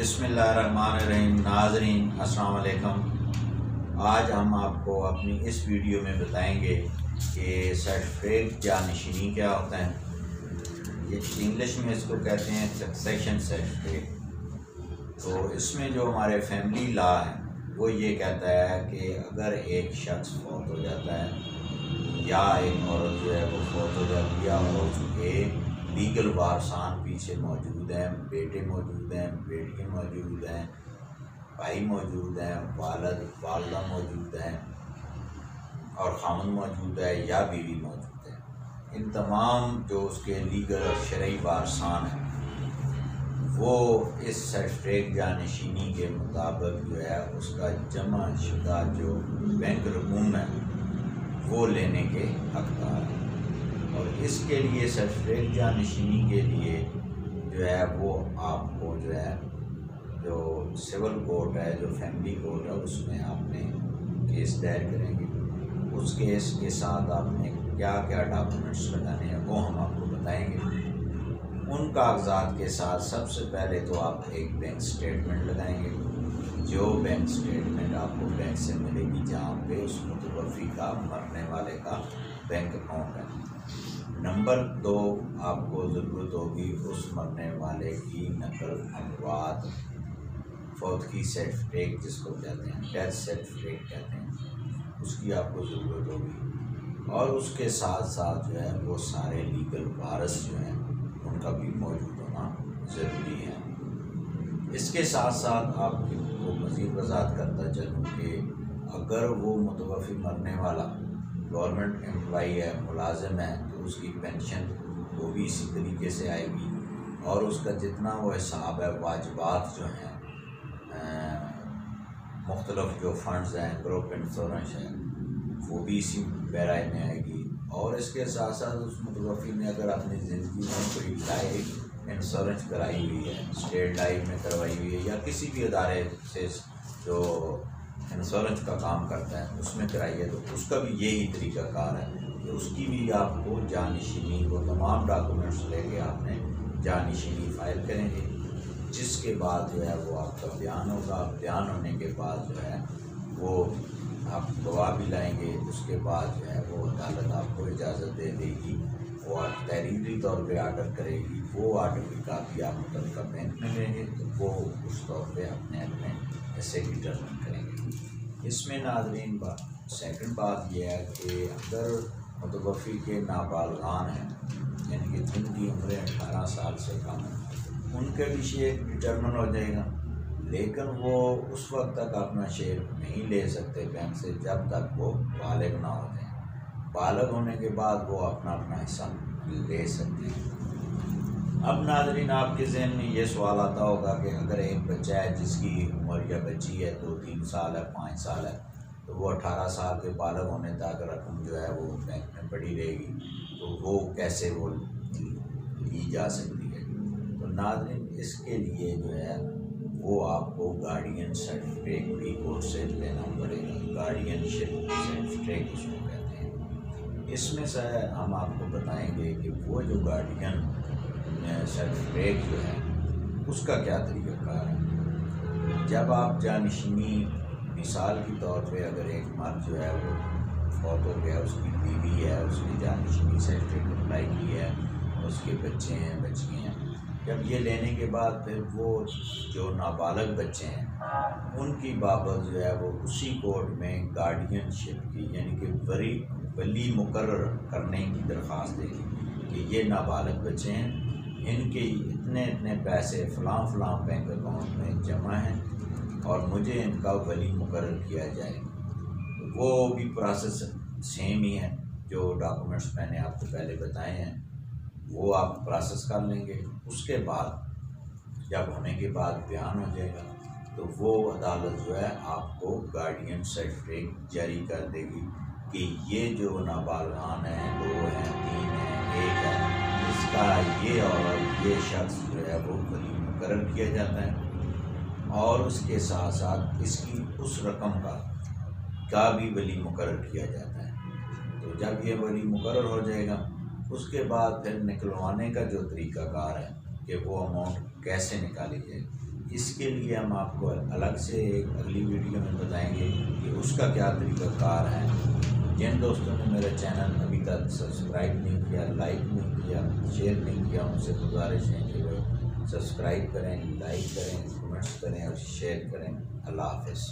بسم اللہ الرحمن الرحیم۔ ناظرین السلام علیکم۔ آج ہم آپ کو اپنی اس ویڈیو میں بتائیں گے کہ سرٹیفکیٹ جانشینی کیا ہوتا ہے۔ یہ انگلش میں اس کو کہتے ہیں سکسیشن سرٹیفکیٹ۔ تو اس میں جو ہمارے فیملی لا ہے وہ یہ کہتا ہے کہ اگر ایک شخص فوت ہو جاتا ہے یا ایک عورت جو ہے وہ فوت ہو جاتی ہے اور اس کے لیگل وارثان پیچھے موجود ہیں، بیٹے موجود ہیں، بیٹیاں موجود ہیں، بھائی موجود ہیں، والد والدہ موجود ہیں اور خامند موجود ہے یا بیوی موجود ہے، ان تمام جو اس کے لیگل اور شرعی وارثان ہیں وہ اس سرٹیفکیٹ جانشینی کے مطابق جو ہے اس کا جمع شدہ جو بینک رقوم ہے وہ لینے کے حقدار ہیں۔ اور اس کے لیے سرٹیفکیٹ جانشینی کے لیے جو ہے وہ آپ کو جو ہے جو سول کورٹ ہے، جو فیملی کورٹ ہے، اس میں آپ نے کیس دائر کریں گے۔ اس کیس کے ساتھ آپ نے کیا کیا ڈاکومنٹس لگانے ہیں وہ ہم آپ کو بتائیں گے۔ ان کاغذات کے ساتھ سب سے پہلے تو آپ ایک بینک سٹیٹمنٹ لگائیں گے، جو بینک سٹیٹمنٹ آپ کو بینک سے ملے گی جہاں پہ اس متوفی کا مرنے والے کا بینک اکاؤنٹ ہے۔ نمبر 2، آپ کو ضرورت ہوگی اس مرنے والے کی نقل اموات، فوتگی سرٹیفکیٹ جس کو کہتے ہیں، ڈیتھ سرٹیفکیٹ کہتے ہیں، اس کی آپ کو ضرورت ہوگی۔ اور اس کے ساتھ ساتھ جو ہے وہ سارے لیگل وارث جو ہیں ان کا بھی موجود ہونا ضروری ہے۔ اس کے ساتھ ساتھ آپ کو مزید وضاحت کرتا چلوں کہ اگر وہ متوفی مرنے والا گورنمنٹ امپلائی ہے، ملازم ہے، تو اس کی پینشن وہ بھی اسی طریقے سے آئے گی اور اس کا جتنا وہ حساب ہے، واجبات جو ہیں، مختلف جو فنڈز ہیں، گروپ انشورنس ہے، وہ بھی اسی پیرائی میں آئے گی۔ اور اس کے ساتھ ساتھ اس متوفی نے اگر اپنی زندگی میں کوئی لائف انشورنس کرائی ہوئی ہے، اسٹیٹ لائف میں کروائی ہوئی ہے یا کسی بھی ادارے سے جو انشورنس کا کام کرتا ہے اس میں کرائی ہے، تو اس کا بھی یہی طریقہ کار ہے کہ اس کی بھی آپ کو جانشینی، وہ تمام ڈاکومنٹس لے کے آپ نے جانشینی فائل کریں گے، جس کے بعد جو ہے وہ آپ کا بیان ہوگا۔ بیان ہونے کے بعد جو ہے وہ آپ گواہ بھی لائیں گے، اس کے بعد جو ہے وہ عدالت آپ کو اجازت دے دے گی، وہ آپ تحریری طور پہ آرڈر کرے گی، وہ آرڈر کی کاپی آپ متعلقہ بینک میں لیں گے تو وہ اس طور پہ اپنے ایسے ڈٹرمن کریں گے۔ اس میں ناظرین سیکنڈ بات یہ ہے کہ اگر متوفی کے نابالغان ہیں، یعنی کہ جن کی عمریں 18 سال سے کم ہیں، ان کے بھی شیئر ڈٹرمن ہو جائے گا، لیکن وہ اس وقت تک اپنا شیئر نہیں لے سکتے بینک سے جب تک وہ بالغ نہ ہو جائیں۔ بالغ ہونے کے بعد وہ اپنا حصہ لے سکتے ہیں۔ اب ناظرین آپ کے ذہن میں یہ سوال آتا ہوگا کہ اگر ایک بچہ ہے جس کی عمر یا بچی ہے 2-3 سال ہے، 5 سال ہے، تو وہ 18 سال کے بالغ ہونے تک رقم جو ہے وہ بینک میں پڑی رہے گی، تو وہ کیسے وہ لی جا سکتی ہے؟ تو ناظرین اس کے لیے جو ہے وہ آپ کو گارڈین سرٹیفکیٹ بھی کورٹ سے لینا پڑے گا۔ گارڈین شپ سرٹیفکیٹ اس کو کہتے ہیں۔ اس میں سے ہم آپ کو بتائیں گے کہ وہ جو گارڈین سرٹیفکیٹ جو ہے اس کا کیا طریقہ کار ہے۔ جب آپ جانشینی، مثال کے طور پہ اگر ایک مرد جو ہے وہ فوت ہو گیا، اس کی بیوی ہے، اس نے جانشینی سرٹیفکیٹ اپلائی کی ہے، اس کے بچے ہیں، بچیاں ہیں، جب یہ لینے کے بعد پھر وہ جو نابالغ بچے ہیں ان کی بابت جو ہے وہ اسی کورٹ میں گارڈین شپ کی، یعنی کہ ولی مقرر کرنے کی درخواست دے گی کہ یہ نابالغ بچے ہیں، ان کے اتنے پیسے فلاں فلاں بینک اکاؤنٹ میں جمع ہیں اور مجھے ان کا ولی مقرر کیا جائے۔ وہ بھی پروسیس سیم ہی ہے، جو ڈاکومنٹس میں نے آپ کو پہلے بتائے ہیں وہ آپ پروسیس کر لیں گے۔ اس کے بعد جب ہونے کے بعد بیان ہو جائے گا تو وہ عدالت جو ہے آپ کو گارڈین سرٹیفکیٹ جاری کر دے گی کہ یہ جو نابالغان ہیں، 2 ہیں، 3 ہیں، 1 ہے، اس کا یہ اور یہ شخص جو ہے وہ ولی مقرر کیا جاتا ہے، اور اس کے ساتھ ساتھ اس کی اس رقم کا بھی ولی مقرر کیا جاتا ہے۔ تو جب یہ ولی مقرر ہو جائے گا اس کے بعد پھر نکلوانے کا جو طریقہ کار ہے کہ وہ اماؤنٹ کیسے نکالی جائے، اس کے لیے ہم آپ کو الگ سے ایک اگلی ویڈیو میں بتائیں گے کہ اس کا کیا طریقہ کار ہے۔ جن دوستوں نے میرا چینل ابھی تک سبسکرائب نہیں کیا، لائک نہیں کیا، شیئر نہیں کیا، ان سے گزارش ہے کہ وہ سبسکرائب کریں، لائک کریں، کمنٹس کریں اور شیئر کریں۔ اللہ حافظ۔